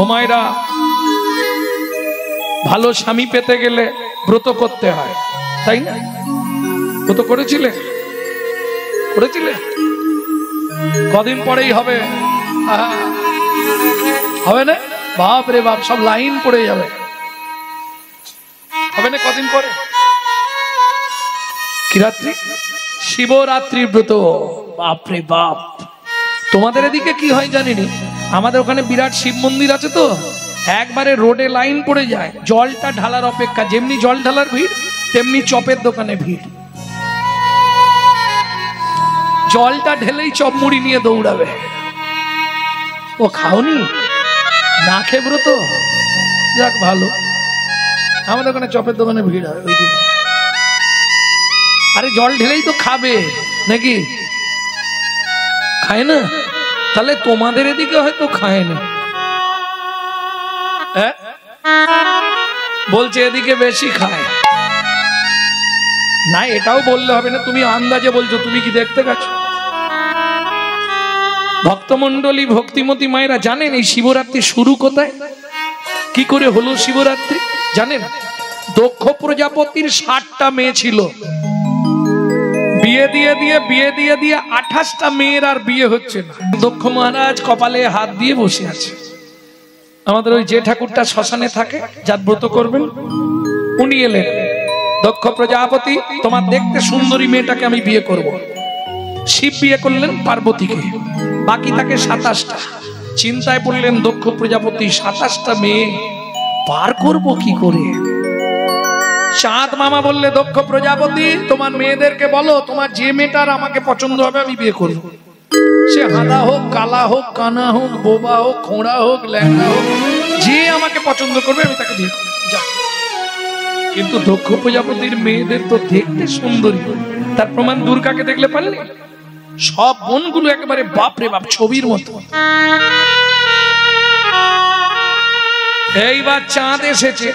ও মায়েরা, ভালো স্বামী পেতে গেলে ব্রত করতে হয়, তাই না? ব্রত করেছিলে? কদিন পরেই হবে, হবে না? বাপ রে বাপ, সব লাইন পড়ে যাবে, হবে না কদিন পরে? কি রাত্রি? শিবরাত্রি ব্রত। বাপ রে বাপ, তোমাদের এদিকে কি হয় জানিনি, আমাদের ওখানে বিরাট শিব মন্দির আছে তো, একবারে রোডে লাইন পড়ে যায় জলটা ঢালার অপেক্ষা। যেমনি জল ঢালার ভিড়, তেমনি চপের দোকানে ভিড়। জলটা ঢেলেই চপ মুড়ি নিয়ে দৌড়াবে। ও খাওনি? না খেয়ে ব্রত? যাক ভালো, আমাদের ওখানে চপের দোকানে ভিড় হয় ওই দিন। আরে জল ঢেলেই তো খাবে নাকি? খায় না? তাহলে তোমাদের এদিকে হয়তো খায় না, বলছে এদিকে বেশি খায় না। এটাও বললে হবে না, তুমি আন্দাজে বলছো, তুমি কি দেখতে গেছো? ভক্তমন্ডলী, ভক্তিমতী মায়েরা জানেন এই শিবরাত্রি শুরু কোথায়, কি করে হলো শিবরাত্রি জানেন? দক্ষ প্রজাপতির 60টা মেয়ে ছিল, বিয়ে দিয়ে 28টা মেয়ের আর বিয়ে হচ্ছে না। দক্ষ মহারাজ কপালে হাত দিয়ে বসে আছে। আমাদের ওই যে ঠাকুরটা শ্মশানে থাকে, যার ব্রত করবেন, উনি এলেন। দক্ষ প্রজাপতি, তোমার দেখতে সুন্দরী মেয়েটাকে আমি বিয়ে করব। শিব বিয়ে করলেন পার্বতীকে, বাকি থাকে 27টা। চিন্তায় পড়লেন দক্ষ প্রজাপতি, 27টা মেয়ে পার করব কি করে? চাঁদ মামা বললে, দক্ষ প্রজাপতি তোমার মেয়েদেরকে বলো তোমার যে মেয়েটার আমাকে পছন্দ হবে আমি বিয়ে করব। সে হাঁদা হোক, কালা হোক, কানা হোক, বোবা হোক, খোঁড়া হোক, ল্যাংড়া হোক, যে আমাকে পছন্দ করবে আমি তাকে বিয়ে করব। কিন্তু দক্ষ প্রজাপতির মেয়েদের তো দেখতে সুন্দরী, তার প্রমাণ দুর্গাকে দেখলে পারলে? সব বোনগুলো একেবারে বাপরে বাপ ছবির মতো। এইবার চাঁদ এসেছে,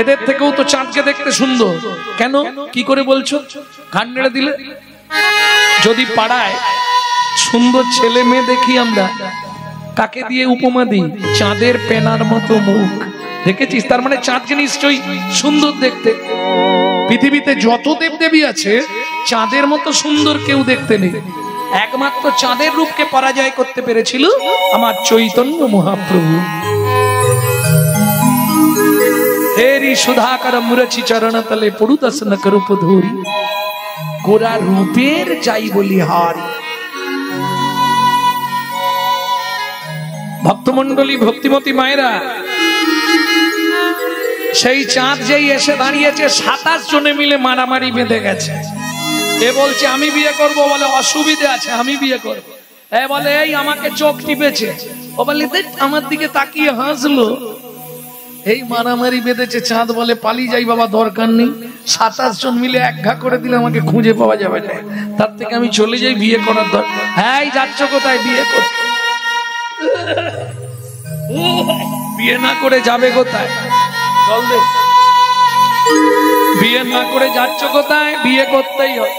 এদের থেকেও তো চাঁদকে দেখতে সুন্দর। কেন, কি করে বলছো? ঘাট নেড়ে দিলে। যদি পাড়ায় সুন্দর ছেলে মেয়ে দেখি আমরা, কাকে দিয়ে উপমা দিই? চাঁদের পেনার মতো মুখ। দেখেছিস? তার মানে চাঁদকে নিশ্চয়ই সুন্দর দেখতে। পৃথিবীতে যত দেবদেবী আছে, চাঁদের মতো সুন্দর কেউ দেখতে নেই। একমাত্র চাঁদের রূপকে পরাজয় করতে পেরেছিল আমার চৈতন্য মহাপ্রভু। হেরি সুধাকর মুরছি চরণ তলে পড়ু দর্শন করূপ ধরি, গোরা রূপের যাই বলি হারি। ভক্তমন্ডলী, ভক্তিমতী মায়েরা, সেই চাঁদ যেই এসে দাঁড়িয়েছে, 27 জনে মিলে মারামারি বেঁধে গেছে। এ বলছে আমি বিয়ে করব, বলে অসুবিধা আছে আমি বিয়ে করব। এ বলে এই আমাকে চোখ টিপেছে, ও বলে দেখ আমার দিকে তাকিয়ে হাসলো। এই মারামারি বেঁধেছে। চাঁদ বলে পালিয়ে যাই বাবা, দরকার নেই, 27 জন মিলে এক ঘা করে দিলে আমাকে খুঁজে পাওয়া যাবে না, তার থেকে আমি চলে যাই, বিয়ে করার দরকার। হ্যাঁ যাচ্ছ কোথায়? বিয়ে করতে। বিয়ে না করে যাবে কোথায়? চল দে। বিয়ে না করে যাচ্ছ কোথায়? বিয়ে করতেই হয়।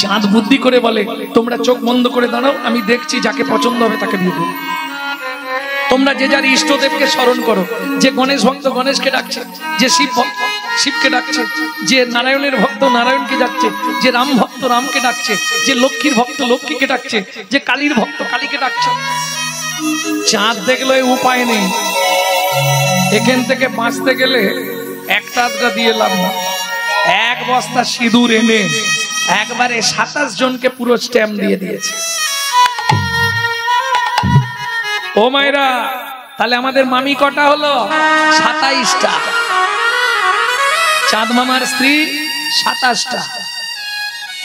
চাঁদ বুদ্ধি করে বলে তোমরা চোখ বন্ধ করে দাঁড়াও, আমি দেখছি যাকে পছন্দ হবে তাকে বিয়ে করো। তোমরা যে যার ইষ্টদেবকে স্মরণ করো। যে গণেশ ভক্ত গণেশকে ডাকছে, যে শিব ভক্ত শিবকে ডাকছে, যে নারায়ণের ভক্ত নারায়ণকে ডাকছে, যে রাম ভক্ত রামকে ডাকছে, যে লক্ষ্মীর ভক্ত লক্ষ্মীকে ডাকছে, যে কালীর ভক্ত কালীকে ডাকছে। চাঁদ দেখলো উপায় নেই, এখান থেকে বাঁচতে গেলে একটা আধটা দিয়ে লাভ না। 1 বস্তা সিঁদুর এনে একবারে 27 জনকে পুরো স্ট্যাম্প দিয়ে দিয়েছে। ও মায়েরা, তাহলে আমাদের মামি কটা হলো? 27টা। চাঁদ মামার স্ত্রী 27টা।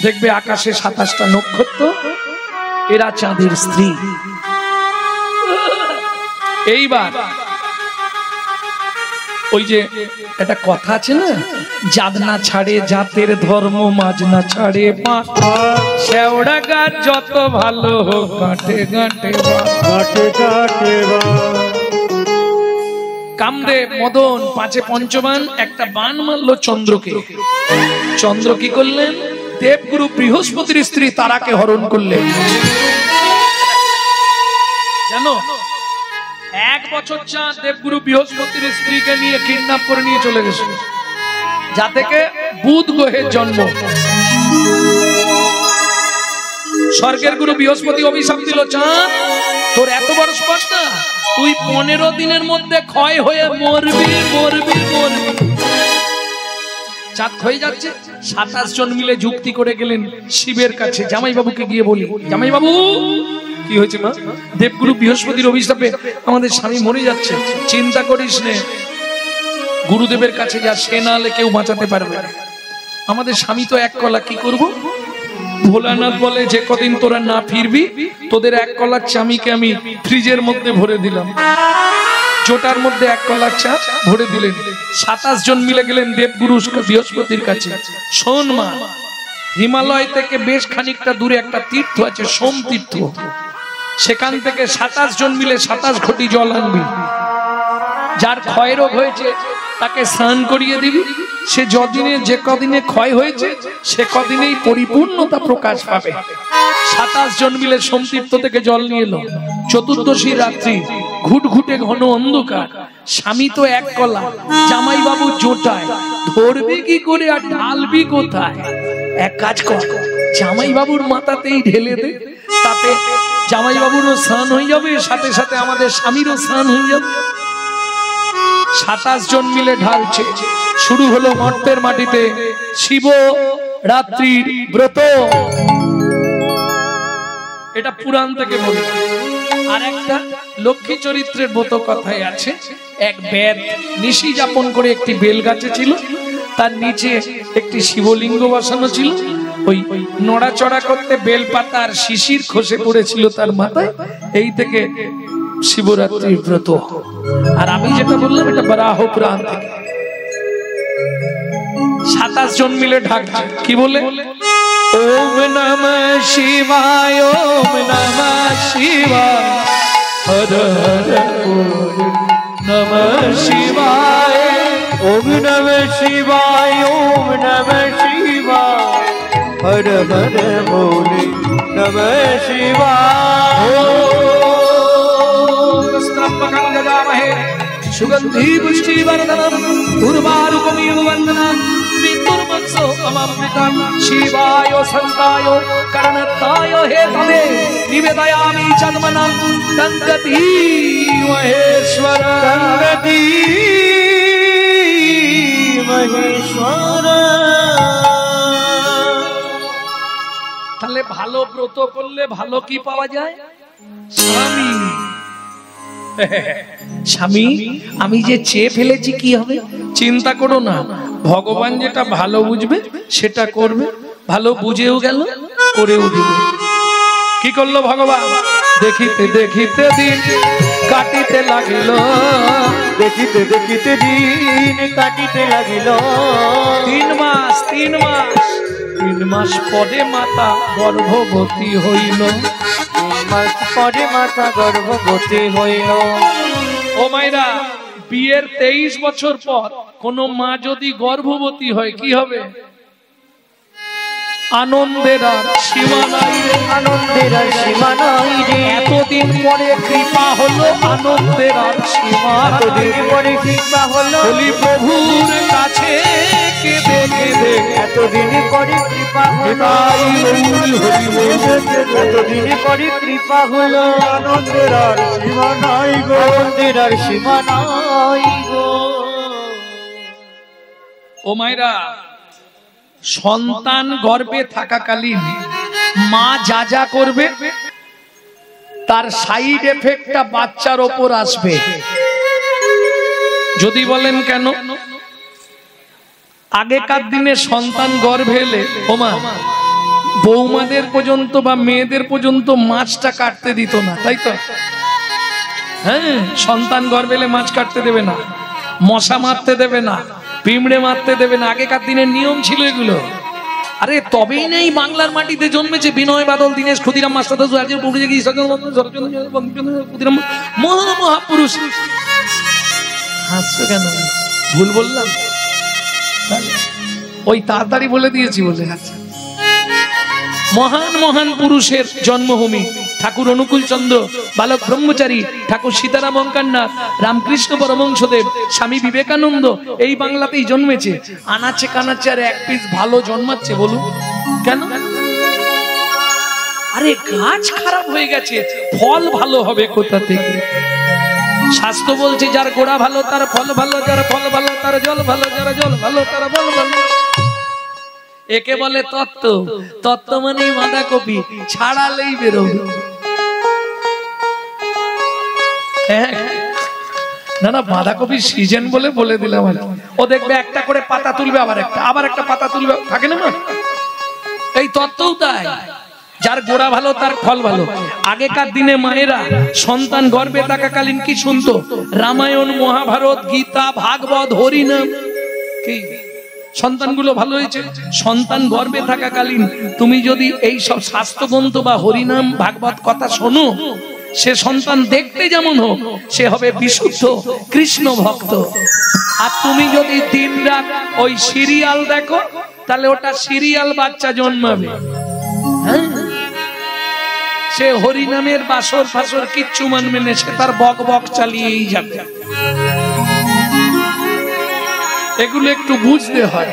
দেখবে আকাশে 27টা নক্ষত্র, এরা চাঁদের স্ত্রী। এইবার ওই যে একটা কথা আছে না, জাত না ছাড়ে জাতের ধর্ম, মাঝ না ছাড়ে মাথা, শেওড়া গাছ যত ভালো হোক কাটে গাঁটে গাঁটে গাঁটে। কামদেব মদন 5 পঞ্চবান একটা বান মারলো চন্দ্রকে। চন্দ্র কি করলেন? দেবগুরু বৃহস্পতির স্ত্রী তারাকে হরণ করলেন। 1 বছর চাঁদ দেবগুরু বৃহস্পতির স্ত্রীকে নিয়ে কিডন্যাপ করে নিয়ে চলে গেছে, যা থেকে বুধ গ্রহের জন্ম। স্বর্গের গুরু বৃহস্পতি অভিশাপ দিল, চাঁদ তোর এত বড় স্পর্ধা, তুই 15 দিনের মধ্যে ক্ষয় হয়ে মরবি মরবি মরবি। চাঁদ হয়ে যাচ্ছে। 27 জন মিলে যুক্তি করে গেলেন শিবের কাছে। জামাইবাবুকে গিয়ে বলি, জামাইবাবু কি হয়েছে মা? দেবগুরু বৃহস্পতির অভিশাপে আমাদের স্বামী মরে যাচ্ছে। চিন্তা করিস নে, গুরুদেবের কাছে যা, সে না হলে কেউ বাঁচাতে পারবে না। আমাদের স্বামী তো এক কলা, কি করব? ভোলানাথ বলে, যে কদিন তোরা না ফিরবি তোদের 1 কলার চামিকে আমি ফ্রিজের মধ্যে ভরে দিলাম। জোটার মধ্যে 1 কলার চা ভরে দিলেন। 27 জন মিলে গেলেন দেবগুরু বৃহস্পতির কাছে। শোন মা, হিমালয় থেকে বেশ খানিকটা দূরে একটা তীর্থ আছে, সোম তীর্থ। সেখান থেকে 27 জন মিলে 27 ঘটি জল আনবি। যার ক্ষয় রোগ হয়েছে তাকে স্নান করিয়ে দিবি। সে যদিনে যে কদিনে ক্ষয় হয়েছে সে কদিনেই পরিপূর্ণতা প্রকাশ পাবে। 27 জন মিলে সোম তীর্থ থেকে জল নিয়ে এলো। চতুর্দশী রাত্রি, ঘুটঘুটে ঘন অন্ধকার। স্বামী তো 1 কলা, জামাইবাবু জোটায়, ধরবে কি করে আর ঢালবি কোথায়? এক কাজ কর, জামাইবাবুর মাথাতেই ঢেলে দে, তাতে জামাইবাবুরও স্নান হয়ে যাবে, সাথে সাথে আমাদের স্বামীরও স্নান হয়ে যাবে। 27 জন মিলে ঢালছে। শুরু হলো মর্তের মাটিতে শিব রাত্রির ব্রত। এটা পুরাণ থেকে বলি। আর একটা লক্ষ্মী চরিত্রের ব্রত কথায় আছে। এক বেদ নিশি যাপন করে একটি বেল গাছে ছিল, তার নিচে একটি শিবলিঙ্গ বসানো ছিল। ওই নড়াচড়া করতে বেলপাতা আর শিশির খসে পড়েছিল তার মাথায়। এই থেকে শিবরাত্রির ব্রত। আর আমি যেটা বললাম এটা বরাহ পুরাণ থেকে। 27 জন মিলে ঢাকছে, কি বলে? ওম নমঃ শিবায়, ওম নমঃ শিবায়, হর হর বল নমঃ শিবায়, ওম নমঃ শিবায়, ওম নমঃ শিবায়, হর হর বল নমঃ শিবায়। সুগন্ধি পুষ্টি বর্ধনম উর্বারুকমিব বন্দনম বিদুর্মৎসো অমৃতম শিবায় সন্তায় কর্ণতায় হেতবে নিবেদয়ামি জন্মনম গঙ্গতি মহেশ্বর গঙ্গতি মহেশ্বর। তাহলে ভালো ব্রত করলে ভালো কি পাওয়া যায়? স্বামী। স্বামী, আমি যে চেয়ে ফেলেছি কি হবে? চিন্তা করো না, ভগবান যেটা ভালো বুঝবে সেটা করবে। ভালো বুঝেও গেল, করেও দিবে। কি করলো ভগবান? দেখিতে দেখিতে দিন কাটিতে লাগিল, দেখিতে দেখিতে দিন কাটিতে লাগিল। 3 মাস 3 মাস 3 মাস পরে মাতা গর্ভবতী হইল। 3 মাস পরে মাতা গর্ভবতী হইল। ও মায়েরা, বিয়ের 23 বছর পর কোন মা যদি গর্ভবতী হয় কি হবে? আনন্দের আর সীমা নাই রে, আনন্দের আর সীমা নাই রে। এতদিন পরে কৃপা হলো, আনন্দের আর সীমা নাই। এতদিন পরে কৃপা হলো, বলি প্রভুর কাছে কেঁদে কেঁদে, এতদিন পরে কৃপা হলো, এতদিন পরে কৃপা হলো। আনন্দের আর সীমা নাই গো, আনন্দের আর সীমা নাই গো। ও মায়েরা, সন্তান গর্ভে থাকাকালীন মা যা যা করবে তার সাইড এফেক্টটা বাচ্চার ওপর আসবে। যদি বলেন কেন? আগেকার দিনে সন্তান গর্ভে এলে ওমা বৌমাদের পর্যন্ত বা মেয়েদের পর্যন্ত মাছটা কাটতে দিত না, তাই তো? হ্যাঁ, সন্তান গর্ভে এলে মাছ কাটতে দেবে না, মশা মারতে দেবে না, পিঁমড়ে মারতে দেবে না। আগেকার দিনের নিয়ম ছিল এগুলো। আরে তবেই নেই বাংলার মাটিতে জন্মেছে বিনয় বাদল, দীনেশ, ক্ষুদিরাম, মাস্টার মহাপুরুষ। হাসছো কেন? ভুল বললাম? ওই তাড়াতাড়ি বলে দিয়েছি বলে। মহান মহান পুরুষের জন্মভূমি ঠাকুর অনুকূল চন্দ্র, বালক ব্রহ্মচারী, ঠাকুর সীতারাম অঙ্কারনাথ, রামকৃষ্ণ পরমহংসদেব, স্বামী বিবেকানন্দ এই বাংলাতেই জন্মেছে। আনাচে কানাচে আর এক পিস ভালো জন্মাচ্ছে, বলুন কেন? আরে গাছ খারাপ হয়ে গেছে, ফল ভালো হবে কোথা থেকে? শাস্ত্র বলছে যার গোড়া ভালো তার ফল ভালো, যার ফল ভালো তার জল ভালো, যার জল ভালো তার বল ভালো। একে বলে তত্ত্ব। তত্ত্ব মানে বাঁধাকপি, ছাড়ালেই বেরোবে। না না, বাঁধাকপির সিজন বলে দিলাম। ও দেখবে একটা করে পাতা তুলবে, আবার একটা পাতা তুলবে, থাকে না? এই তত্ত্বও তাই, যার গোড়া ভালো তার ফল ভালো। আগেকার দিনে মায়েরা সন্তান গর্ভে থাকাকালীন কি শুনতো? রামায়ণ, মহাভারত, গীতা, ভাগবত, হরিনাম। কি সন্তানগুলো ভালো হয়েছে? সন্তান গর্ভে থাকাকালীন তুমি যদি এই সব শাস্ত্রগ্রন্থ বা হরিনাম ভাগবত কথা শোনো, সে সন্তান দেখতে যেমন হোক সে হবে বিশুদ্ধ কৃষ্ণ ভক্ত। আর তুমি যদি দিনরাত ওই সিরিয়াল দেখো তাহলে ওটা সিরিয়াল বাচ্চা জন্মাবে। হ্যাঁ, সে হরিনামের বাসর ফাসর কিচ্ছু মানবে না, সে তার বক বক চালিয়েই যাবে। এগুলো একটু বুঝতে হয়।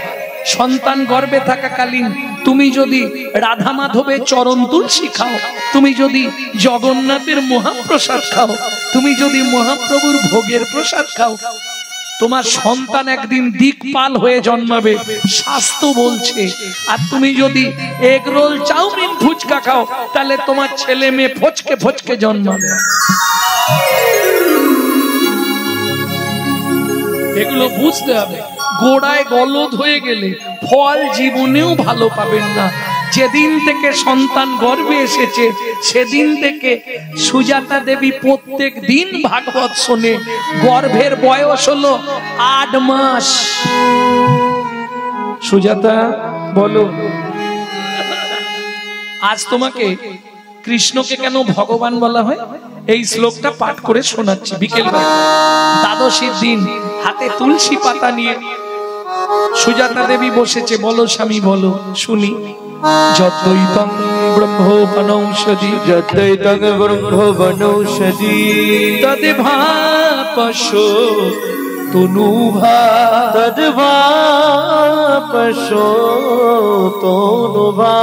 সন্তান গর্ভে থাকাকালীন তুমি যদি রাধা মাধবের চরণ তুলসী খাও, তুমি যদি জগন্নাথের মহাপ্রসাদ খাও, তুমি যদি মহাপ্রভুর ভোগের প্রসাদ খাও, তোমার সন্তান একদিন দিকপাল হয়ে জন্মাবে, শাস্ত্র বলছে। আর তুমি যদি এগ রোল, চাউমিন, ফুচকা খাও তাহলে তোমার ছেলে মেয়ে ফচকে ফচকে জন্মাবে। এগুলো বুঝতে হবে। গোড়ায় গলদ হয়ে গেলে ফল জীবনেও ভালো পাবেন না। যেদিন থেকে সন্তান গর্ভে এসেছে সেদিন থেকে সুজাতা দেবী প্রত্যেক দিন ভাগবত শোনে। গর্ভের বয়স হলো 8 মাস। সুজাতা বলো, আজ তোমাকে কৃষ্ণকে কেন ভগবান বলা হয় এই শ্লোকটা পাঠ করে শোনাচ্ছি। বিকেলবেলা দ্বাদশীর দিন হাতে তুলসী পাতা নিয়ে সুজাতা দেবী বসেছে। বলো স্বামী বলো, শুনি। যদ্বৈতং ব্রহ্মোপনৌষধি, যদ্বৈতং ব্রহ্মোপনৌষধি, তদ্ভাপশো তনুভা, তদ্ভাপশো তনুভা।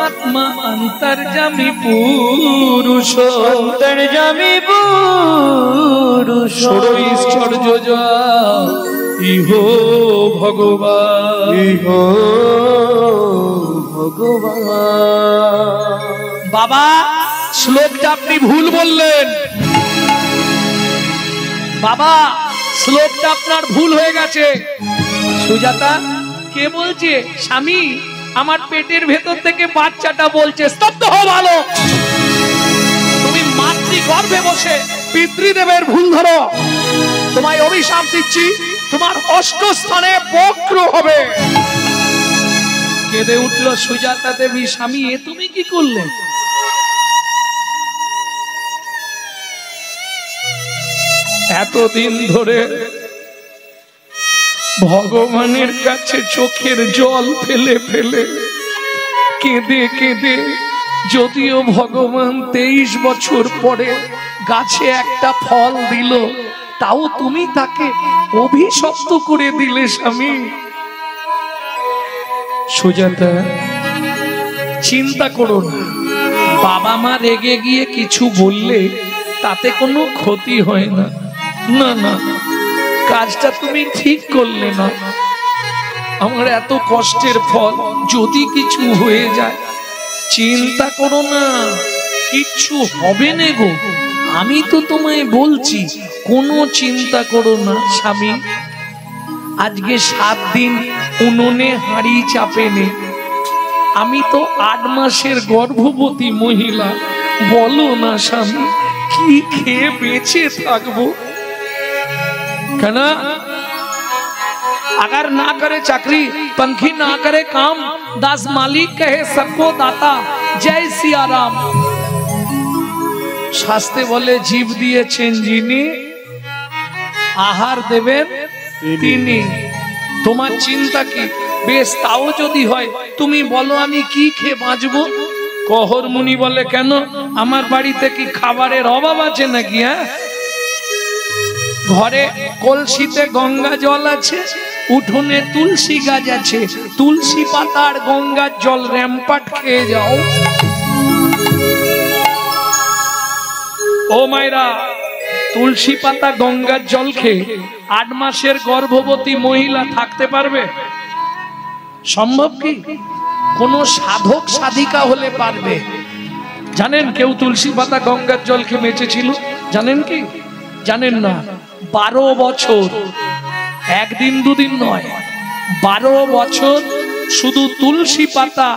আত্মা অন্তর্যামী পুরুষ, অন্তর্যামী পুরুষ, ষড়ৈশ্বর্য ইহো ভগবান, ইহো ভগবান। বাবা শ্লোকটা আপনি ভুল বললেন। বাবা শ্লোকটা আপনার ভুল হয়ে গেছে। সুজাতা, কে বলছে? স্বামী, আমার পেটের ভেতর থেকে বাচ্চাটা বলছে। স্তব্ধ হও ভালো। তুমি মাতৃগর্ভে বসে পিতৃদেবের ভুল ধরো। তোমায় অভিশাপ দিচ্ছি, তোমার 8 স্থানে বক্র হবে। কেঁদে উঠল সুজাতা দেবী। স্বামী, এ তুমি কি করলে? এতদিন ধরে ভগবানের কাছে চোখের জল ফেলে ফেলে কেঁদে কেঁদে, যদিও ভগবান 23 বছর পরে গাছে একটা ফল দিল, তাও তুমি তাকে অভিশপ্ত করে দিলে স্বামী। সুজাতা, চিন্তা করো না। বাবা মা রেগে গিয়ে কিছু বললে তাতে কোনো ক্ষতি হয় না। না না, কাজটা তুমি ঠিক করলে না। আমার এত কষ্টের ফল যদি কিছু হয়ে যায়, চিন্তা করো না, কিচ্ছু হবে না গো। আমি তো তোমায় বলছি, কোনো চিন্তা করো না স্বামী। আজকে 7 দিন উনুনে হাঁড়ি চাপে নে। আমি তো 8 মাসের গর্ভবতী মহিলা। বলো না স্বামী, কি খেয়ে বেঁচে থাকবো? কেন? अगर ना करे चाकरी, पंखी ना करे काम, दास मालिक कहे सबको दाता, जय सिया राम। শাস্ত্রে বলে জীব দিয়েছেন যিনি, আহার দেবেন তিনি। তোমার চিন্তা কি? বেশ, তাও যদি হয় তুমি বলো আমি কি খেয়ে বাঁচবো? কহর মুনি বলে, কেন আমার বাড়িতে কি খাবারের অভাব আছে নাকি? হ্যাঁ, ঘরে কলসিতে গঙ্গা জল আছে, উঠোনে তুলসী গাছ আছে, তুলসী পাতার গঙ্গার জল র্যাম্পাট খেয়ে যাও। ও মায়েরা, তুলসী পাতা গঙ্গার জল খেয়ে 8 মাসের গর্ভবতী মহিলা থাকতে পারবে? সম্ভব কি? কোন সাধক সাধিকা হলে পারবে। জানেন কেউ তুলসী পাতা গঙ্গার জল খেয়ে বেঁচেছিল? জানেন কি? জানেন না? 12 বছর, একদিন দুদিন নয়, 12 বছর শুধু তুলসী পাতা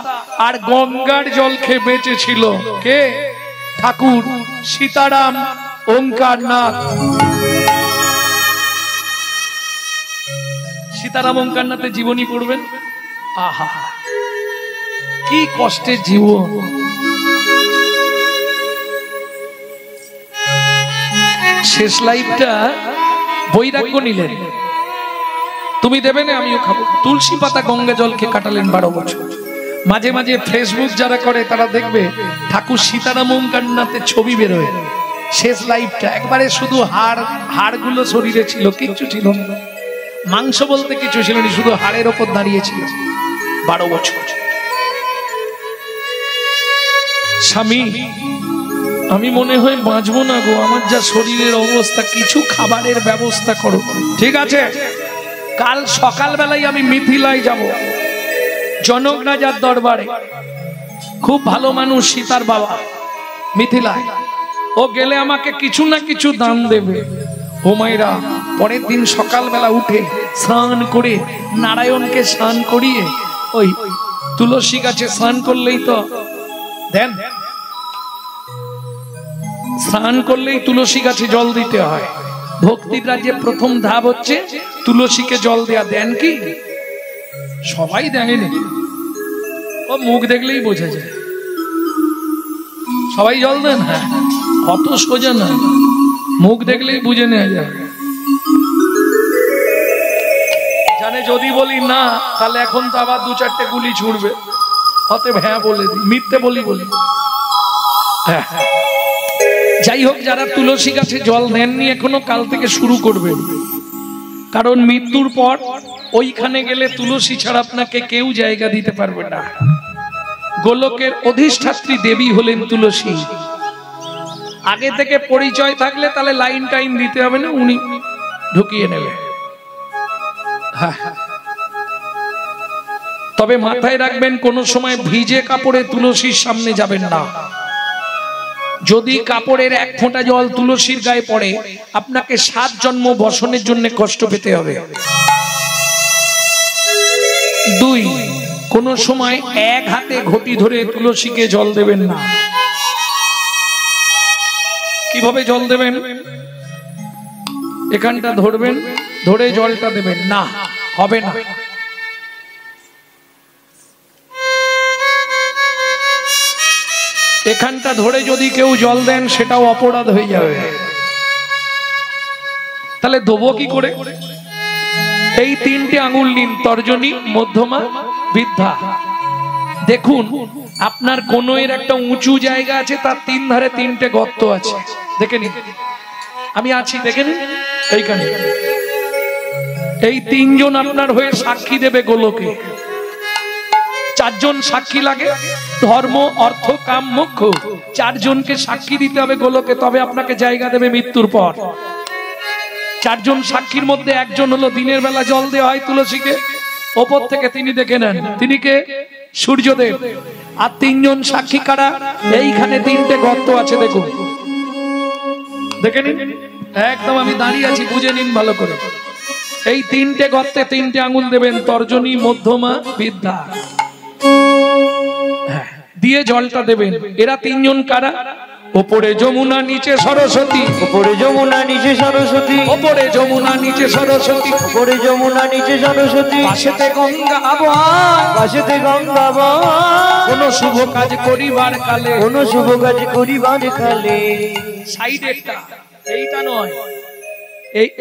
আর গঙ্গার জল খেয়ে বেঁচেছিল। কে? ঠাকুর সীতারাম ওঙ্কারনাথ। সীতারাম ওঙ্কারনাথের জীবনী পড়বেন, আহা কি কষ্টের জীবন। শেষ লাইফটা বৈরাগ্য নিলেন, তুমি দেবে না আমিও খাবো। তুলসী পাতা গঙ্গা জলকে কাটালেন 12 বছর। মাঝে মাঝে ফেসবুক যারা করে তারা দেখবে ঠাকুর সীতারাম ওঙ্কারনাথের ছবি বেরোয়। শেষ লাইফটা একবারে শুধু হাড়গুলো শরীরে ছিল, কিচ্ছু ছিল না, মাংস বলতে কিছু ছিল না, শুধু হাড়ের ওপর দাঁড়িয়েছিল 12 বছর। স্বামী, আমি মনে হয় বাঁচবো না গো, আমার যা শরীরের অবস্থা, কিছু খাবারের ব্যবস্থা করো। ঠিক আছে, কাল সকালবেলায় আমি মিথিলায় যাব, জনক রাজার দরবারে। খুব ভালো মানুষ সীতার বাবা মিথিলায়, ও গেলে আমাকে কিছু না কিছু দান দেবে। ও মায়েরা, পরের দিন সকালবেলা উঠে স্নান করে নারায়ণকে স্নান করিয়ে ওই তুলসী গাছে স্নান করলেই তো দেন, স্নান করলেই তুলসী গাছে জল দিতে হয়। ভক্তির রাজ্যে প্রথম ধাপ হচ্ছে তুলসীকে জল দেয়া। দেন কি? সবাই দেয়নি, ও মুখ দেখলেই বোঝা যায়। সবাই জল দেন? হ্যাঁ, অত সোজা না, মুখ দেখলেই বুঝে নেওয়া যায়। জানে যদি বলি না, তাহলে এখন তো আবার 2-4টে গুলি ছুড়বে, অতএব হ্যাঁ বলে দিই, মিথ্যে বলি। হ্যাঁ, যাই হোক, যারা তুলসী গাছে জল দেননি এখনো, কাল থেকে শুরু করবেন। কারণ মৃত্যুর পর ওইখানে গেলে তুলসী ছাড়া আপনাকে কেউ জায়গা দিতে পারবে না। গোলকের অধিষ্ঠাত্রী দেবী হলেন তুলসী। আগে থেকে পরিচয় থাকলে তাহলে লাইন টাইন দিতে হবে না, উনি ঢুকিয়ে নেবে। তবে মাথায় রাখবেন, কোন সময় ভিজে কাপড়ে তুলসীর সামনে যাবেন না। যদি কাপড়ের 1 ফোঁটা জল তুলসীর গায়ে পড়ে, আপনাকে 7 জন্ম বসনের জন্য কষ্ট পেতে হবে। 2, কোন সময় 1 হাতে ঘটি ধরে তুলসীকে জল দেবেন না। কিভাবে জল দেবেন? এখানটা ধরবেন, ধরে জলটা দেবেন না, হবে না। এখানটা ধরে যদি কেউ জল দেন, সেটাও অপরাধ হয়ে যাবে। তাহলে দেবো কি করে? এই 3টে আঙুল নিন, তর্জনী, মধ্যমা, বৃদ্ধা। দেখুন আপনার কোণের একটা উঁচু জায়গা আছে, তার 3 ধারে 3টে গর্ত আছে, দেখে নিন। আমি আছি, দেখে নিন। এইখানে এই 3 জন আপনার হয়ে সাক্ষী দেবে গোলকে। 4 জন সাক্ষী লাগে, ধর্ম, অর্থ, কাম, মোক্ষ। 4 জনকে সাক্ষী দিতে হবে গোলকে, তবে আপনাকে জায়গা দেবে মৃত্যুর পর। 4 জন সাক্ষীর মধ্যে 1 জন হলো দিনের বেলা জল দেওয়া হয় তুলসীকে, ওপর থেকে তিনি দেখে নেন। তিনি কে? সূর্যদেব। আর 3 জন সাক্ষী কারা? এইখানে 3টে গর্ত আছে, দেখুন, দেখে নিন। একদম আমি দাঁড়িয়ে আছি, বুঝে নিন ভালো করে। এই 3টে গর্তে 3টে আঙুল দেবেন, তর্জনী, মধ্যমা, বৃদ্ধা, দিয়ে জলটা দেবেন। এরা 3 জন কারা? ওপরে যমুনা, নিচে সরস্বতী। ওপরে যমুনা, নিচে সরস্বতী। ওপরে যমুনা, নিচে সরস্বতী। ওপরে যমুনা, নিচে সরস্বতী। পাশেতে গঙ্গা আবহাওয়া, পাশেতে গঙ্গা আবহাওয়া। কোন শুভ কাজ করিবার কালে, কোন শুভ কাজ করিবার কালে। সাইডেরটা, এইটা নয়,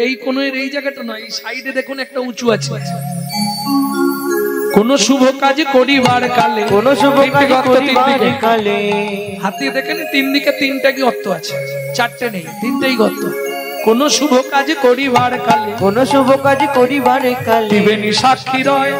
এই কোণের এই জায়গাটা নয়, এই সাইডে দেখুন একটা উঁচু আছে। কোন শুভ কাজ করিবার কালে, কোন শুভ কাজ করিবার কালে। হাত দিয়ে দেখেন 3 দিকে 3টা গর্ত আছে, 4টে নেই, 3টেই গর্ত। কোন শুভ কাজ করিবার কালে, কোন শুভ কাজ করিবার কালে। ত্রিবেণী সাক্ষী রয়,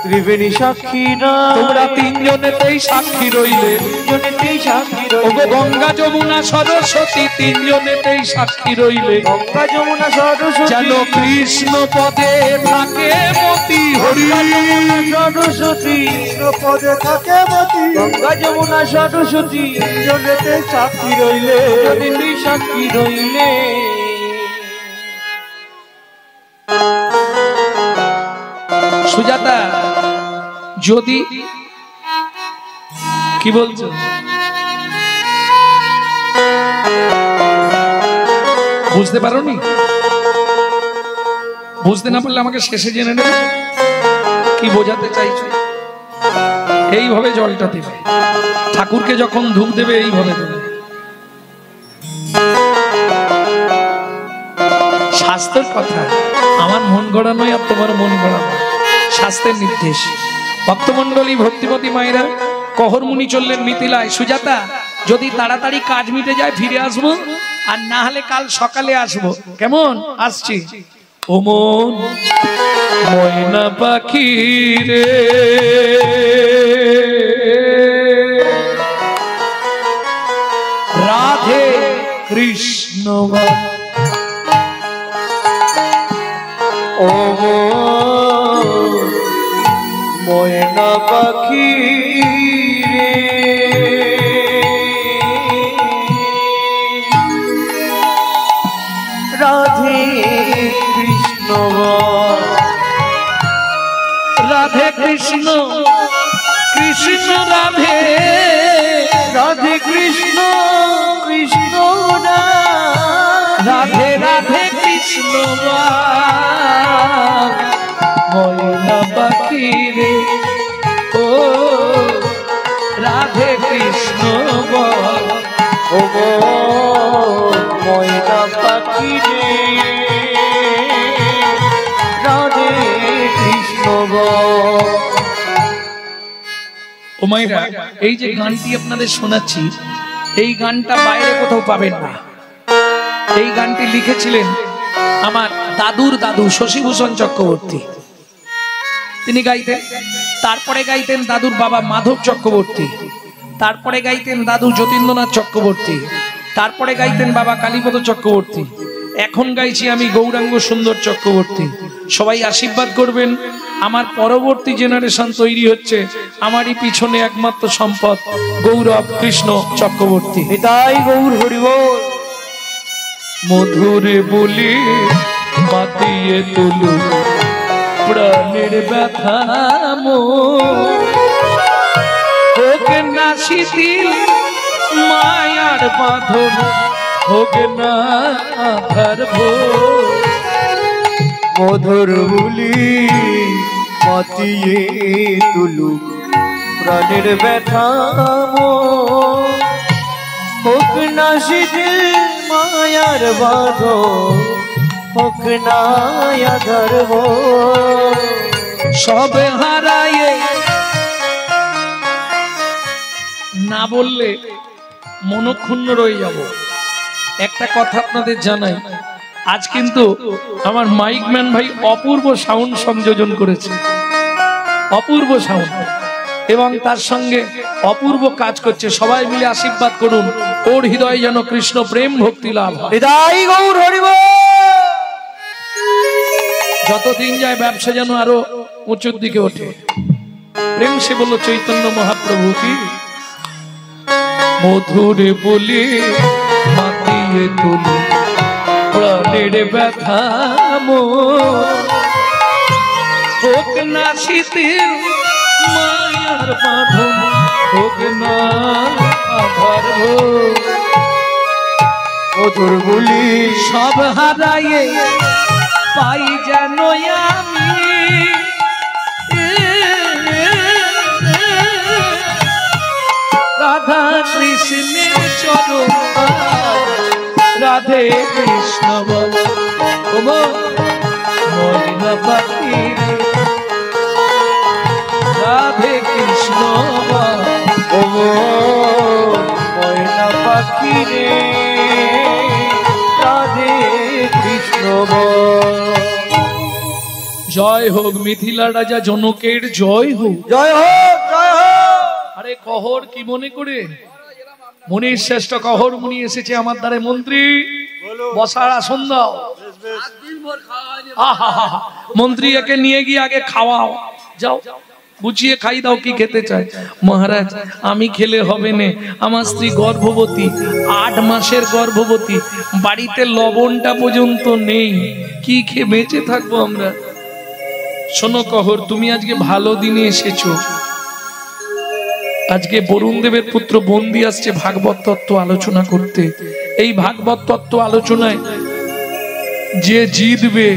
ত্রিবেণী সাক্ষী রয়। তোমরা 3 জনেতেই সাক্ষী রইলে, 3 জনেতেই সাক্ষী রইলে। ওগো গঙ্গা যমুনা সরস্বতী 3 জনেতেই সাক্ষী রইলে। গঙ্গা যমুনা সরস্বতী যেন কৃষ্ণ পদে থাকে মতি হরি। সরস্বতী কৃষ্ণ পদে থাকে মতি। গঙ্গা যমুনা সরস্বতী 3 জনেতেই সাক্ষী রইলে। জনেতেই সাক্ষী রইলে। সুজাতা, যদি কি বলছো বুঝতে পারোনি? বুঝতে না পারলে আমাকে শেষে জেনে নেবে কি বোঝাতে চাইছো। এইভাবে জলটা দেবে, ঠাকুরকে যখন ধূপ দেবে এইভাবে দেবে। শাস্ত্রের কথা, আমার মন গড়া নয় আর তোমার মন গড়া নয়, শাস্ত্রের নির্দেশ। ভক্তমন্ডলী, ভক্তিমতী মায়েরা, কহরমুনি চললেন মিথিলায়। সুজাতা, যদি তাড়াতাড়ি কাজ মিটে যায় ফিরে আসবো, আর না হলে কাল সকালে আসবো, কেমন? আসছি। ও মন ময়না পাখি রে, রাধে কৃষ্ণ। ও ময়না পাখি রে, রাধে কৃষ্ণ। রাধে কৃষ্ণ, কৃষ্ণ রাধে, রাধে কৃষ্ণ, কৃষ্ণ রাধে রাধে কৃষ্ণ। ময়না পাখি রে, ও রাধে কৃষ্ণ। ও ময়না পাখি রে, রাধে কৃষ্ণ। ও মায়েরা, এই যে গানটি আপনাদের শোনাচ্ছি, এই গানটা বাইরে কোথাও পাবেন না। এই গানটি লিখেছিলেন আমার দাদুর দাদু শশীভূষণ চক্রবর্তী, তিনি গাইতেন। তারপরে গাইতেন দাদুর বাবা মাধব চক্রবর্তী, তারপরে গাইতেন দাদু যতীন্দ্রনাথ চক্রবর্তী, তারপরে গাইতেন বাবা কালীপদ চক্রবর্তী। এখন গাইছি আমি গৌরাঙ্গ সুন্দর চক্রবর্তী। সবাই আশীর্বাদ করবেন, আমার পরবর্তী জেনারেশন তৈরি হচ্ছে। আমারই পিছনে একমাত্র সম্পদ গৌরব কৃষ্ণ চক্রবর্তী। এটাই গৌর হরিবল। মধুরে বলি মাতিয়ে তুলু প্রাণের ব্যথা হোক না শিথিল মায়ার বাঁধন, হোক না আধার ভোর। মধুর বলি মাতিয়ে তুলু প্রাণের ব্যথা হোক না শিথিল মায়ার বাঁধন, হোক না আধার ভোর। সব হারায়ে না বললে মনক্ষুণ্ণ রয়ে যাব। একটা কথা আপনাদের জানাই, আজ কিন্তু আমার মাইকম্যান ভাই অপূর্ব সাউন্ড সংযোজন করেছে, অপূর্ব সাউন্ড, এবং তার সঙ্গে অপূর্ব কাজ করছে। সবাই মিলে আশীর্বাদ করুন, ওর হৃদয় যেন কৃষ্ণ প্রেম ভক্তি লাভ হয়। হৃদয় গৌর হরিবল। যতদিন যায় ব্যবসা যেন আরো উঁচুর দিকে ওঠে। প্রেম সে বলল চৈতন্য মহাপ্রভু কি। মধুরে বলি মাতিয়ে তুলি প্রাণের ব্যথা হোক না শিথিল মায়ার বাঁধন, হোক না আধার ভোর। মধুর বলি সব হারায়ে পাই যেন আমি রাধা কৃষ্ণের চরণ, রাধে কৃষ্ণ বল। ময়না পাখি সাক্ষী রে রাধে কৃষ্ণ জয় হোক মিথিলা রাজা জনকের জয় হোক। জয় হোক জয় হোক। আরে কহর কি মনে করে মুনির শ্রেষ্ঠ কহর মুনি এসেছে আমার দ্বারে। মন্ত্রী বসার আসন দাও। মন্ত্রী একে নিয়ে গিয়ে আগে খাওয়াও, যাও বুঝিয়ে খাই দাও কি খেতে চায়। মহারাজ আমি খেলে হবে না, আমার স্ত্রী গর্ভবতী, 8 মাসের গর্ভবতী, বাড়িতে লবণটা পর্যন্ত নেই, কি খেয়ে বেঁচে থাকবো আমরা। শোনো কহর, তুমি আজকে ভালো দিনে এসেছো। আজকে বরুণ দেবের পুত্র বন্দি আসছে ভাগবত তত্ত্ব আলোচনা করতে। এই ভাগবত তত্ত্ব আলোচনায় যে জিতবে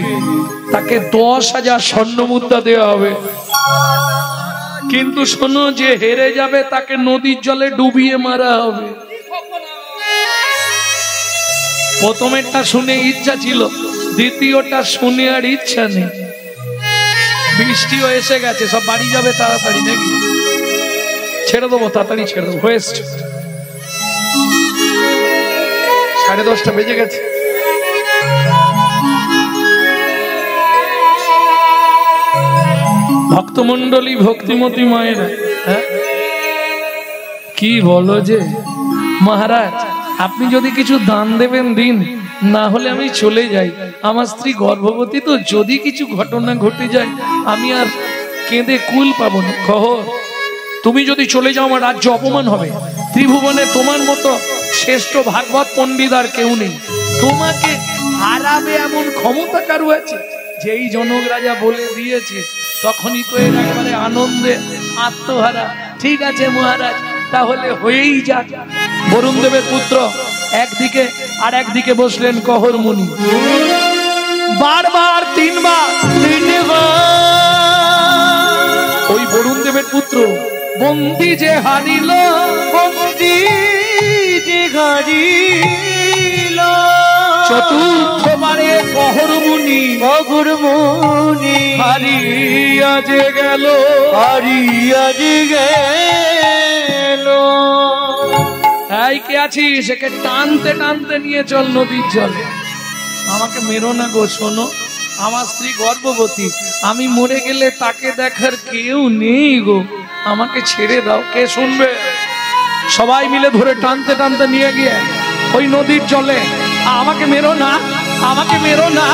তাকে 10,000 স্বর্ণ মুদ্রা দেওয়া হবে। কিন্তু শোনো, যে হেরে যাবে তাকে নদীর জলে ডুবিয়ে মারা হবে। প্রথমেরটা শুনে ইচ্ছা ছিল, দ্বিতীয়টা শুনে আর ইচ্ছা নেই। বৃষ্টিও এসে গেছে, সব বাড়ি যাবে তাড়াতাড়ি নাকি? ছেড়ে দেবো, তাড়াতাড়ি ছেড়ে দেবো। হয়েছে 10:30 বেজে গেছে। ভক্তমন্ডলী, ভক্তিমতী মায়েরা, কি বলো যে মহারাজ আপনি যদি কিছু দান দেবেন দিন, না হলে আমি চলে যাই। আমার স্ত্রী গর্ভবতী তো, যদি কিছু ঘটনা ঘটে যায় আমি আর কেঁদে কুল পাবো না। কহ, তুমি যদি চলে যাও আমার রাজ্য অপমান হবে। ত্রিভুবনে তোমার মতো শ্রেষ্ঠ ভাগবত পণ্ডিত আর কেউ নেই। তোমাকে হারাবে এমন ক্ষমতা কারু আছে? যেই জনক রাজা বলে দিয়েছে তখনই তো এর একবারে আনন্দে আত্মহারা। ঠিক আছে মহারাজ, তাহলে হয়েই যাক। বরুণ দেবের পুত্র একদিকে আর একদিকে বসলেন কহর মুনি। বারবার 3 বার ওই বরুণ দেবের পুত্র বন্দি যে হারিল, বন্দি যে হারিল, চতুর্থবারে কহর মুনি হারিয়া যে গেল, হারিয়া যে গেল। এই কে আছিস? একে টানতে টানতে নিয়ে চল নদীর জলে। আমাকে মেরো না গো, শোনো আমার স্ত্রী গর্ভবতী, আমি মরে গেলে তাকে দেখার কেউ নেই গো, আমাকে ছেড়ে দাও। কে শুনবে? সবাই মিলে ধরে টানতে টানতে নিয়ে গিয়ে ওই নদীর জলে। আমাকে মেরো না, আমাকে মেরো না,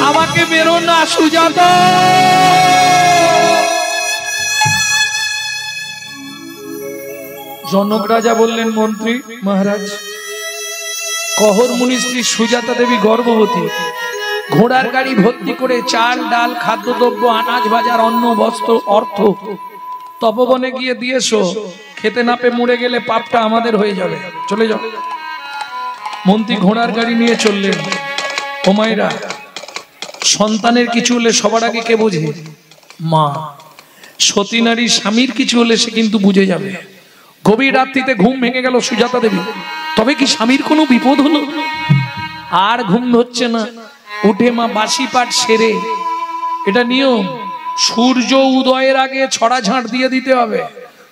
আমাকে মেরো না সুজাতা। জনক রাজা বললেন, মন্ত্রী মহারাজ, কহর মুনি স্ত্রী সুজাতা দেবী গর্ভবতী, ঘোড়ার গাড়ি ভর্তি করে চাল ডাল খাদ্যদ্রব্য আনাজ বাজার অন্ন বস্ত্র অর্থ তপবনে গিয়ে দিয়েছো। খেতে না পেয়ে মরে গেলে পাপটা আমাদের হয়ে যাবে, চলে যাও। মন্ত্রী ঘোড়ার গাড়ি নিয়ে চললেন। ও মায়েরা, সন্তানের কিছু হলে সবার আগে কে বোঝে? মা। সতী নারী স্বামীর কিছু হলে সে কিন্তু বুঝে যাবে। গভীর রাত্রিতে ঘুম ভেঙে গেল সুজাতা দেবী। তবে কি স্বামীর কোনো বিপদ হলো? আর ঘুম ধরছে না। উঠে মা বাসি পাঠ সেরে, এটা নিয়ম, সূর্য উদয়ের আগে ছড়া ঝাঁট দিয়ে দিতে হবে।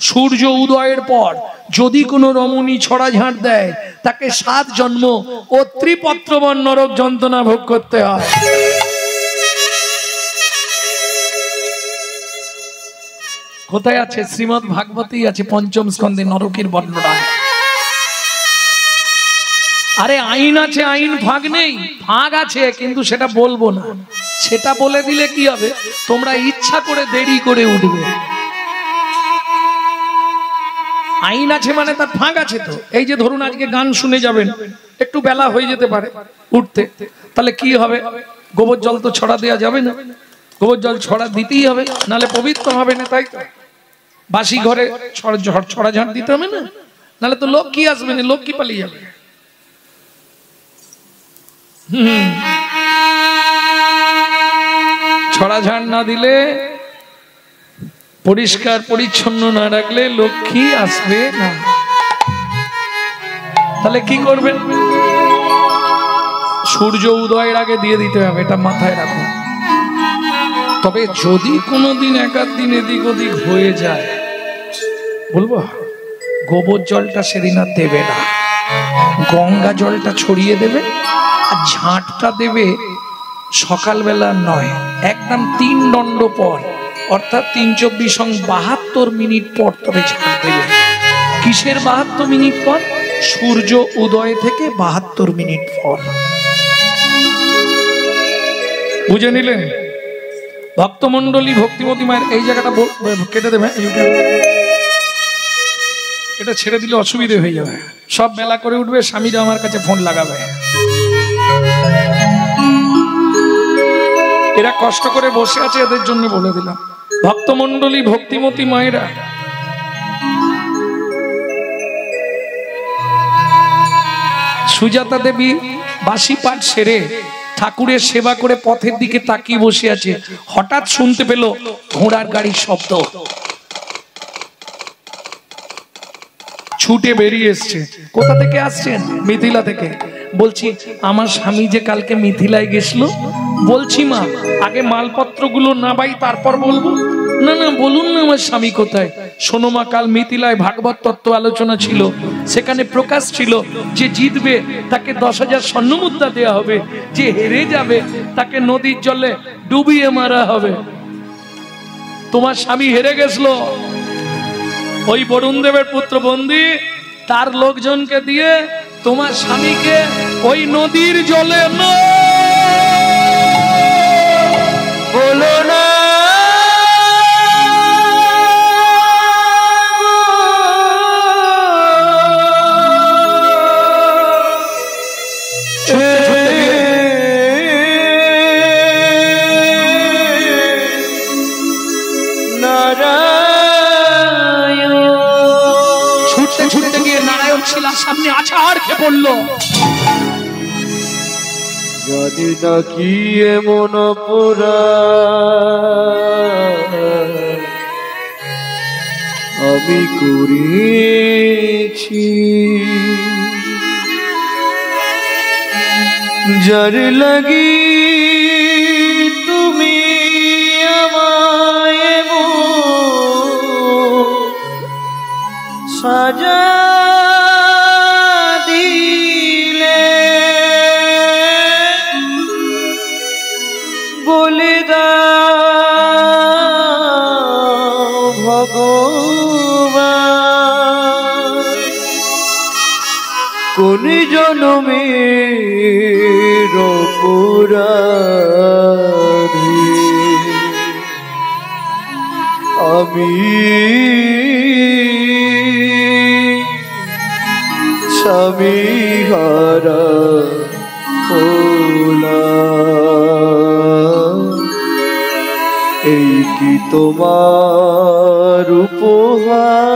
সূর্য উদয়ের পর যদি কোনো রমণী ছড়া ঝাঁট দেয় তাকে 7 জন্ম ও ত্রিপত্রবন নরক যন্ত্রণা ভোগ করতে হয়। কোথায় আছে? শ্রীমদ ভাগবতেই আছে, 5ম স্কন্ধে নরকের বর্ণনা। আরে আইন আছে, আইন ভাগ নেই, ভাগ আছে, কিন্তু সেটা বলবো না। সেটা বলে দিলে কি হবে? তোমরা ইচ্ছা করে দেরি করে উঠবে। আইন আছে মানে তার ভাগ আছে তো। এই যে ধরুন আজকে গান শুনে যাবেন, একটু বেলা হয়ে যেতে পারে উঠতে, তাহলে কি হবে? গোবর জল তো ছড়া দেওয়া যাবে না, গোবর জল ছড়া দিতেই হবে, নালে পবিত্র হবে না। তাই তো বাসি ঘরে ছড়া ঝাঁট দিতে হবে না, নালে তো লোক কি আসবে না, লোক কি পালিয়ে যাবে। ছড়া ঝাড় না দিলে, পরিষ্কার পরিচ্ছন্ন না রাখলে লক্ষ্মী আসবে না। তাহলে কি করবেন? সূর্য উদয়ের আগে দিয়ে দিতে হবে, এটা মাথায় রাখুন। তবে যদি কোনোদিন 1 দিন এদিক ওদিক হয়ে যায়, বলবো গোবর জলটা সেদিন আর দেবে না। গঙ্গা জলটা ছড়িয়ে দেবে আর ঝাঁটটা দেবে সকালবেলা নয়, একদম 3 দণ্ড পর, অর্থাৎ 3 × 24 = 72 মিনিট পর তবে ঝাঁট দেবে। কিসের 72 মিনিট পর? সূর্য উদয় থেকে 72 মিনিট পর। বুঝে নিলেন? ভক্তমণ্ডলী, ভক্তিমতী মায়ের এই জায়গাটা কেটে দেবে, এটা ছেড়ে দিলে অসুবিধে হয়ে যাবে, সব মেলা করে উঠবে, স্বামীরা আমার কাছে ফোন লাগাবে। এরা কষ্ট করে বসে আছে, এদের জন্য বলে দিলাম। ভক্তমণ্ডলী, ভক্তিমতী মায়েরা, সুজাতা দেবী বাসি পাঠ সেরে ঠাকুরের সেবা করে পথের দিকে তাকিয়ে বসে আছে, হঠাৎ শুনতে পেল ঘোড়ার গাড়ির শব্দ। ছুটে বেরিয়ে এসছে। কোথা থেকে আসছেন? মিথিলা থেকে। বলছি আমার স্বামী যে কালকে মিথিলায় গেছিল। বলছি মা আগে মালপত্রগুলো নাবাই তারপর বলবো। না না বলুন না আমার স্বামী কোথায়। শোনো মা, কাল মিথিলায় ভাগবত তত্ত্ব আলোচনা ছিল, সেখানে প্রকাশ ছিল যে জিতবে তাকে 10,000 স্বর্ণমুদ্রা দেওয়া হবে, যে হেরে যাবে তাকে নদীর জলে ডুবিয়ে মারা হবে। তোমার স্বামী হেরে গেছিল। ওই বরুণ দেবের পুত্র বন্দী তার লোকজনকে দিয়ে তোমার স্বামীকে ওই নদীর জলে বলো না সামনে আছাড় খেয়ে পড়লো। জানি না কি এমন আমি করেছি, যার লাগি তুমি আমায় সাজা বলে দাও ভগবান, কোন জনমের অপরাধী আমি স্বামী হারা হলাম। এই কি তোমার উপহার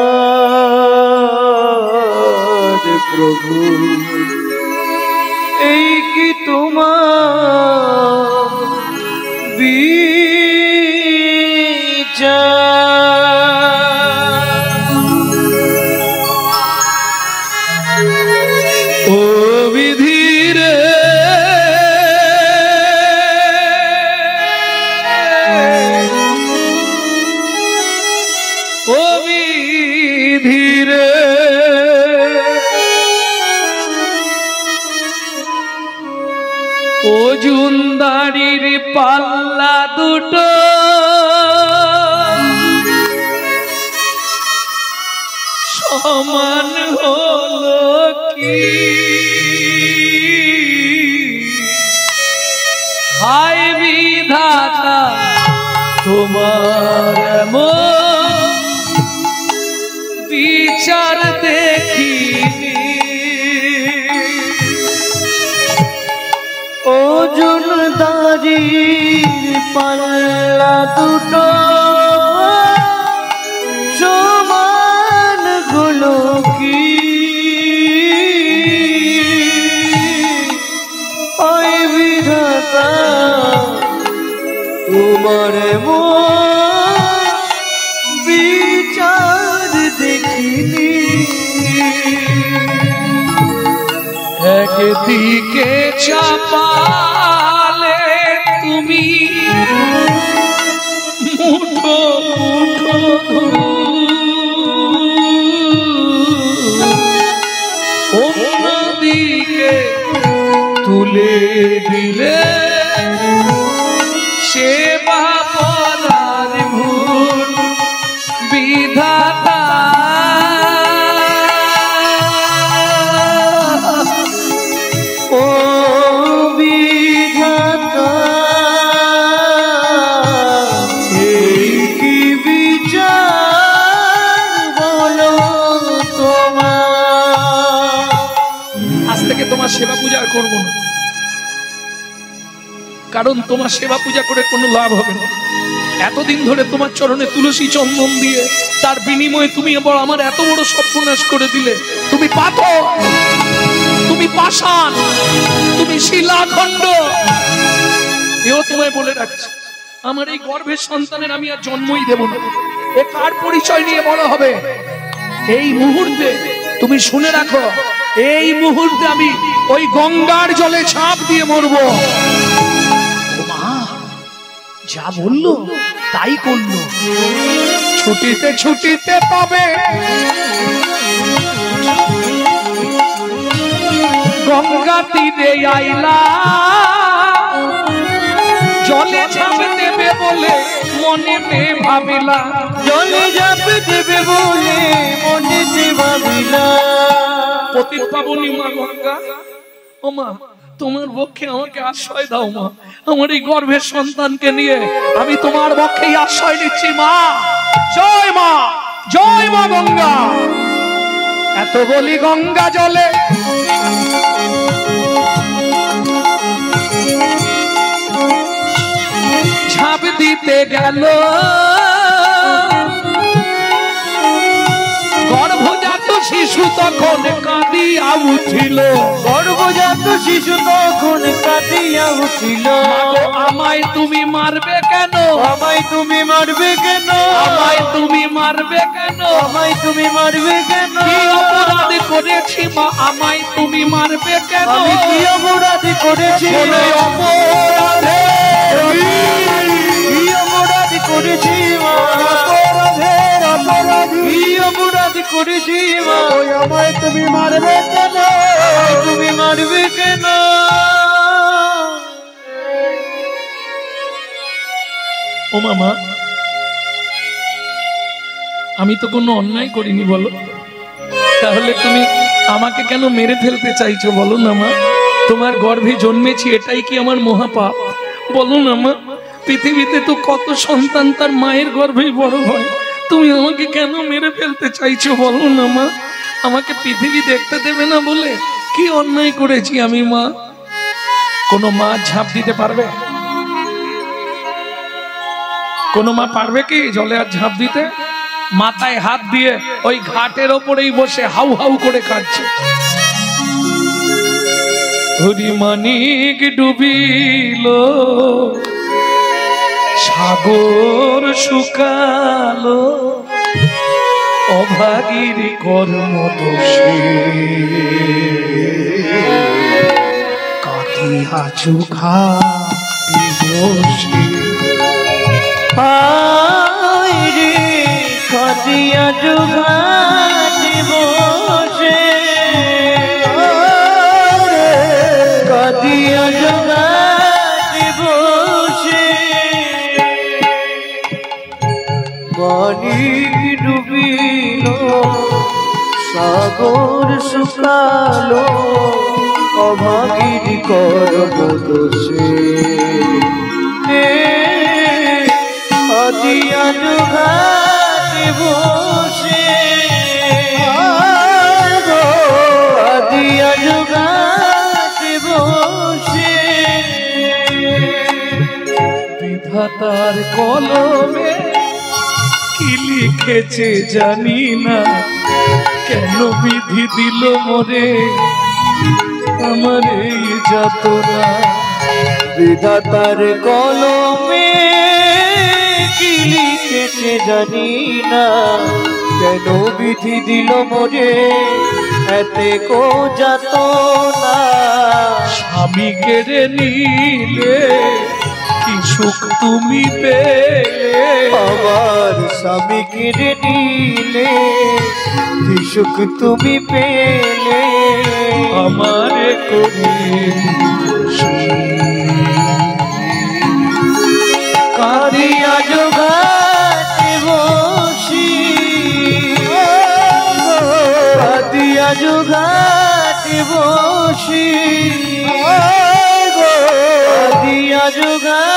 প্রভু, এই কি তোমার বিচার। ও বিধিরে ধীরে ওজুনদারির পাল্লা দুটো সমান হলো কি, হায় বিধাতা তোমার বিচার দেখিনি। ওজনদারির পাল্লা দুটো সমান হলো কি, ওই বিধাতা তোমার বিচার দেখিনি। একদিকে চাপালে তুমি মুঠো মুঠো অন্য তুলে দিলে সেবা পরার ভুল বিধাতা ও বিধাতা এই কি বিচার বলো তোমার। আজ থেকে তোমার সেবা পূজা করবো না, কারণ তোমার সেবা পূজা করে কোনো লাভ হবে না। এতদিন ধরে তোমার চরণে তুলসী চন্দন দিয়ে তার বিনিময়ে তুমি আমার এত বড় সর্বনাশ করে দিলে। তুমি পাথর, তুমি পাষাণ, তুমি শিলাখণ্ড। এও তোমায় বলে রাখছি, আমার এই গর্ভের সন্তানের আমি আর জন্মই দেব না। এ কার পরিচয় নিয়ে বড় হবে? এই মুহূর্তে তুমি শুনে রাখো, এই মুহূর্তে আমি ওই গঙ্গার জলে ঝাঁপ দিয়ে মরবো। যা বললো তাই করলো। ছুটিতে ছুটিতে পাবে গঙ্গা তীরে আইলা, জলে ঝাঁপ দেবে বলে মনে ভাবিলা, জলে ঝাঁপ দেবে বলে মনে ভাবিলা। পতিত পাবনী মা গঙ্গা, ও মা তোমার পক্ষে আমাকে আশ্রয় দাও মা। আমার এই গর্ভের সন্তানকে নিয়ে আমি তোমার পক্ষেই আশ্রয় নিচ্ছি মা। জয় মা, জয় মা গঙ্গা। এত বলি গঙ্গা জলে ঝাঁপ দিতে গেল, গর্ভজাত শিশু তখন কাঁদিয়া উঠিল, গর্ভজাত শিশু তখন কাঁদিয়া উঠিল। আমায় তুমি মারবে কেন? আমায় তুমি মারবে কেন? আমায় তুমি মারবে কেন? আমায় তুমি মারবে কেন? কি অপরাধ করেছি মা? আমায় তুমি মারবে কেন? আমি কি অপরাধ করেছি? কোনো অপরাধে কি অপরাধ করেছি মা? কি অপরাধ করেছি মা? আমায় তুমি মারবে কেন? তুমি মারবে কেন? ও মামা, আমি তো কোনো অন্যায় করিনি বলো, তাহলে তুমি আমাকে কেন মেরে ফেলতে চাইছো বলো না মা? তোমার গর্ভে জন্মেছি, এটাই কি আমার মহাপাপ? বলো না মা। পৃথিবীতে তো কত সন্তান তার মায়ের গর্ভেই বড় হয়, তুমি আমাকে কেন মেরে ফেলতে চাইছো বলো না মা? আমাকে পৃথিবী দেখতে দেবে না বলে কি অন্যায় করেছি আমি মা? কোনো মা ঝাঁপ দিতে পারবে? কোনো মা পারবে কি জলে আর ঝাঁপ দিতে? মাথায় হাত দিয়ে ওই ঘাটের ওপরেই বসে হাউ হাউ করে কাঁদছে। হরিমানিক ডুবিল, সাগর শুকালো, অভাগীর কর্ম দোষে কাঁদিয়া চোখা বসে। রে কাঁদিয়া জোগাতে বসে, কাঁদিয়া জোগাতে বসে। মানিক ডুবিল, সাগর শুকালো, অভাগীর কর্ম দোষে। কাঁদিয়া জোগাতে বসে, কাঁদিয়া জোগাতে বসে। বিধাতার কলমে কি লিখেছে জানি না, কেন বিধি দিল মোরে আমার এই যাতনা। বিধাতার কলমে কি লিখেছে জানি না, কেন বিধি দিল মোরে এতে কো যাতনা। স্বামী কেড়ে নিলে কি সুখ তুমি পেলে, আমার স্বামী কেড়ে নিলে কি সুখ তুমি পেলে। আমারে করে কাঁদিয়া জোগাতে বসি কাঁদিয়া জোগাতে বসি কাঁদিয়া জোগা